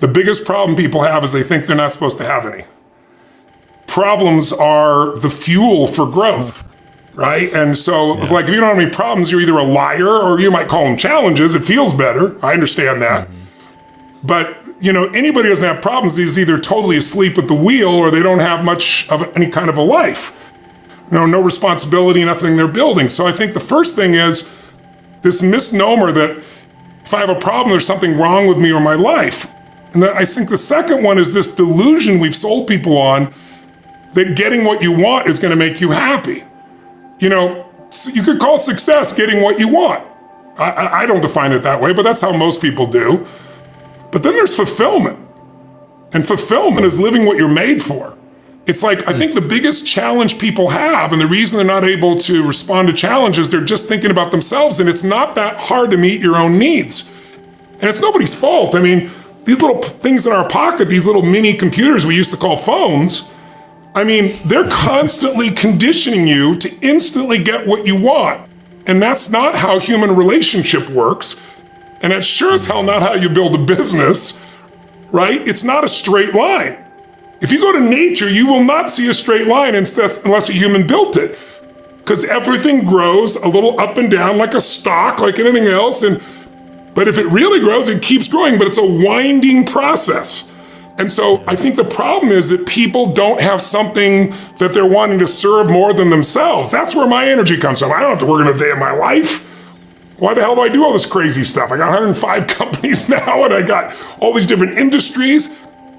The biggest problem people have is they think they're not supposed to have any. Problems are the fuel for growth, right? And so it's like, if you don't have any problems, you're either a liar or you might call them challenges. It feels better. I understand that. But, anybody who doesn't have problems is either totally asleep at the wheel or they don't have much of any kind of a life. No responsibility, nothing they're building. So I think the first thing is this misnomer that if I have a problem, there's something wrong with me or my life. And I think the second one is this delusion we've sold people on that getting what you want is going to make you happy. You could call success getting what you want. I don't define it that way, but that's how most people do. But then there's fulfillment. And fulfillment is living what you're made for. It's like, I think the biggest challenge people have, and the reason they're not able to respond to challenges, they're just thinking about themselves, and it's not that hard to meet your own needs. And it's nobody's fault. I mean, these little things in our pocket, these little mini computers we used to call phones, they're constantly conditioning you to instantly get what you want. And that's not how human relationship works. And that's sure as hell not how you build a business, right? It's not a straight line. If you go to nature, you will not see a straight line unless a human built it. Because everything grows a little up and down like a stalk, like anything else. But if it really grows, it keeps growing, but it's a winding process. And so I think the problem is that people don't have something that they're wanting to serve more than themselves. That's where my energy comes from. I don't have to work in a day of my life. Why the hell do I do all this crazy stuff? I got 105 companies now and I got all these different industries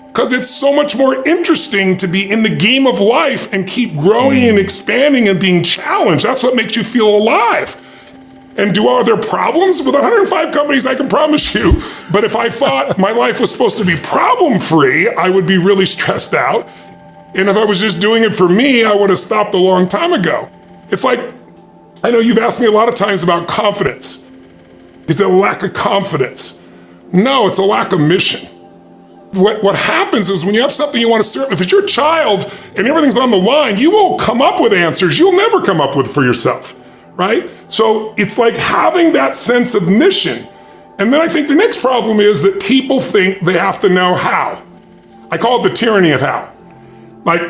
because it's so much more interesting to be in the game of life and keep growing and expanding and being challenged. That's what makes you feel alive. And are there problems? With 105 companies, I can promise you. But if I thought my life was supposed to be problem-free, I would be really stressed out. And if I was just doing it for me, I would have stopped a long time ago. It's like, I know you've asked me a lot of times about confidence. Is it a lack of confidence? No, it's a lack of mission. What happens is when you have something you want to serve, if it's your child and everything's on the line, you will come up with answers you'll never come up with for yourself, right? So it's like having that sense of mission. And then I think the next problem is that people think they have to know how. I call it the tyranny of how. Like,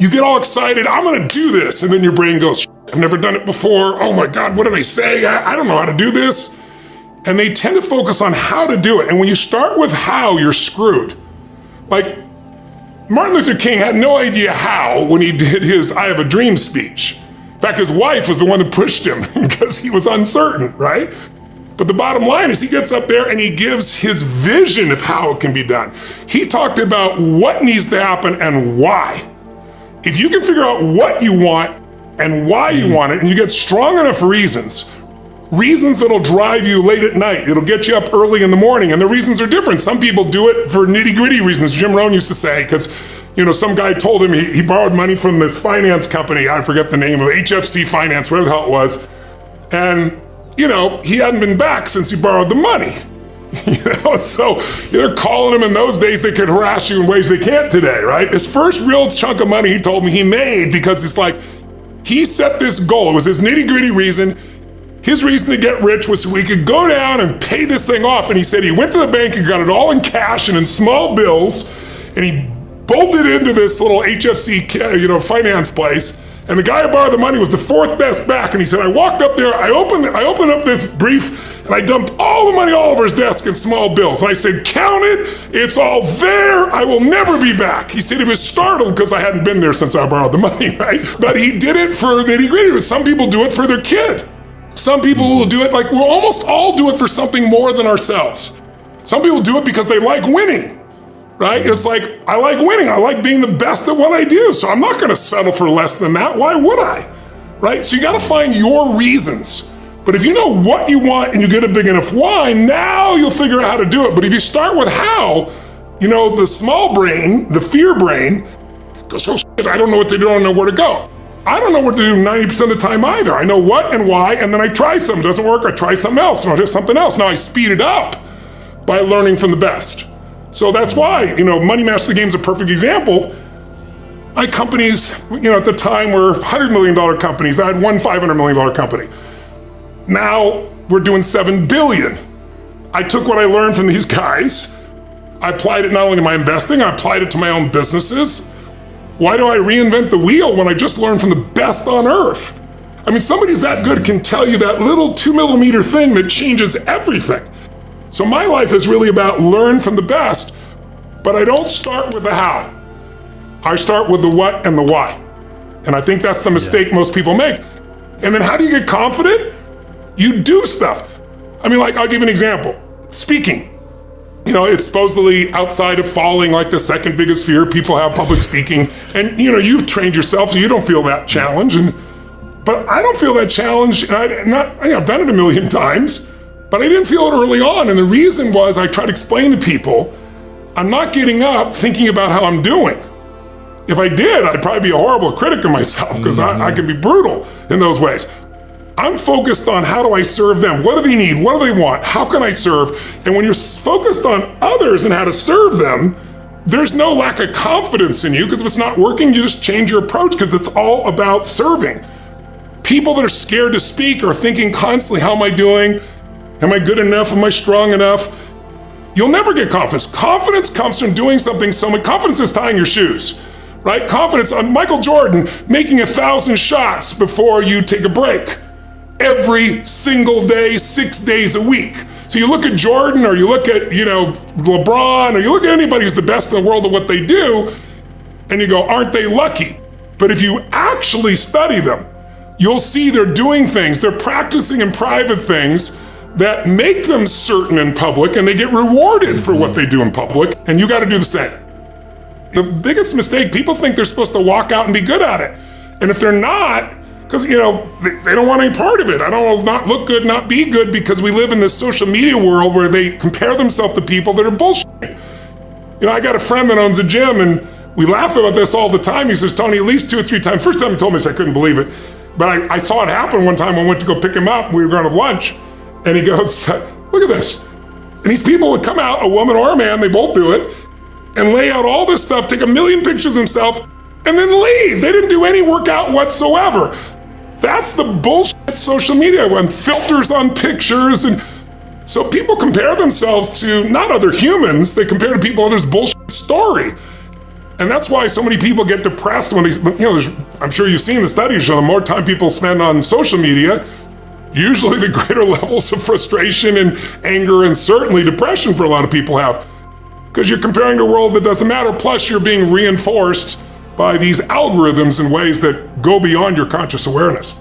you get all excited, I'm gonna do this, and then your brain goes, I've never done it before, oh my God, what did I say? I don't know how to do this. And they tend to focus on how to do it. And when you start with how, you're screwed. Like, Martin Luther King had no idea how when he did his I Have a Dream speech. In fact, his wife was the one that pushed him because he was uncertain, right? But the bottom line is he gets up there and he gives his vision of how it can be done. He talked about what needs to happen and why. If you can figure out what you want and why you want it, and you get strong enough reasons that'll drive you late at night, it'll get you up early in the morning, and the reasons are different. Some people do it for nitty-gritty reasons. Jim Rohn used to say, because some guy told him he borrowed money from this finance company, I forget the name of HFC Finance, whatever the hell it was, and he hadn't been back since he borrowed the money. So they're calling him. In those days, they could harass you in ways they can't today, right? His first real chunk of money, he told me, he made because it's like, he set this goal. It was his nitty-gritty reason. His reason to get rich was so he could go down and pay this thing off. And he said he went to the bank and got it all in cash and in small bills, and he bolted into this little HFC, finance place. And the guy who borrowed the money was the fourth best back. And he said, I walked up there, I opened up this brief, and I dumped all the money all over his desk in small bills. And I said, count it, it's all there, I will never be back. He said he was startled because I hadn't been there since I borrowed the money, right? But he did it for nitty-gritty. Some people do it for their kid. Some people will do it, we'll almost all do it for something more than ourselves. Some people do it because they like winning, right? It's like, I like winning. I like being the best at what I do. So I'm not gonna settle for less than that. Why would I, right? So you gotta find your reasons. But if you know what you want and you get a big enough why, now you'll figure out how to do it. But if you start with how, the small brain, the fear brain, goes, oh shit, I don't know what to do, I don't know where to go. I don't know what to do 90% of the time either. I know what and why, and then I try something. Doesn't work, I try something else, and I'll do something else. Now I speed it up by learning from the best. So that's why, Money Master the Game is a perfect example. My companies, at the time were $100 million companies. I had one $500 million company. Now we're doing $7 billion. I took what I learned from these guys, I applied it not only to my investing, I applied it to my own businesses. Why do I reinvent the wheel when I just learned from the best on earth? I mean, somebody who's that good can tell you that little 2mm thing that changes everything. So my life is really about learn from the best, but I don't start with the how. I start with the what and the why. And I think that's the mistake most people make. And then how do you get confident? You do stuff. I mean, like, I'll give you an example. Speaking. You know, it's supposedly outside of falling like the second biggest fear people have, public speaking. And, you know, you've trained yourself, so you don't feel that challenge. But I don't feel that challenge. And I've done it a million times, but I didn't feel it early on. And the reason was I tried to explain to people, I'm not getting up thinking about how I'm doing. If I did, I'd probably be a horrible critic of myself because I can be brutal in those ways. I'm focused on how do I serve them? What do they need? What do they want? How can I serve? And when you're focused on others and how to serve them, there's no lack of confidence in you, because if it's not working, you just change your approach, because it's all about serving. People that are scared to speak are thinking constantly, how am I doing? Am I good enough? Am I strong enough? You'll never get confidence. Confidence comes from doing something confidence is tying your shoes, right? Confidence on Michael Jordan making 1,000 shots before you take a break. Every single day, 6 days a week. So you look at Jordan, or you look at, LeBron, or you look at anybody who's the best in the world at what they do, and you go, aren't they lucky? But if you actually study them, you'll see they're doing things, they're practicing in private things that make them certain in public, and they get rewarded for what they do in public, and you gotta do the same. The biggest mistake, people think they're supposed to walk out and be good at it. And if they're not, because, they don't want any part of it. I don't want to not look good, not be good, because we live in this social media world where they compare themselves to people that are bullshitting. I got a friend that owns a gym, and we laugh about this all the time. He says, Tony, at least 2 or 3 times. First time he told me this, I couldn't believe it. But I saw it happen one time when I went to go pick him up. We were going to lunch, and he goes, look at this. And these people would come out, a woman or a man, they both do it, and lay out all this stuff, take 1,000,000 pictures of themselves, and then leave. They didn't do any workout whatsoever. That's the bullshit social media when filters on pictures. And so people compare themselves to not other humans, they compare to people others' bullshit story. And that's why so many people get depressed when I'm sure you've seen the studies show the more time people spend on social media, usually the greater levels of frustration and anger and certainly depression for a lot of people have. Because you're comparing to a world that doesn't matter, plus you're being reinforced by these algorithms in ways that go beyond your conscious awareness.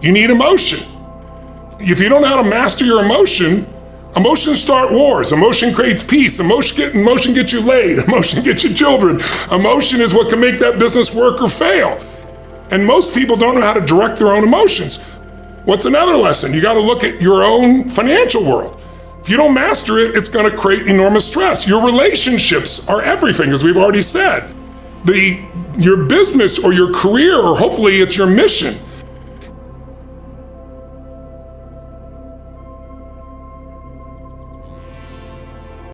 You need emotion. If you don't know how to master your emotions start wars. Emotion creates peace. Emotion gets you laid. Emotion gets you children. Emotion is what can make that business work or fail. And most people don't know how to direct their own emotions. What's another lesson? You got to look at your own financial world. If you don't master it, it's going to create enormous stress. Your relationships are everything, as we've already said. Your business or your career, or hopefully it's your mission,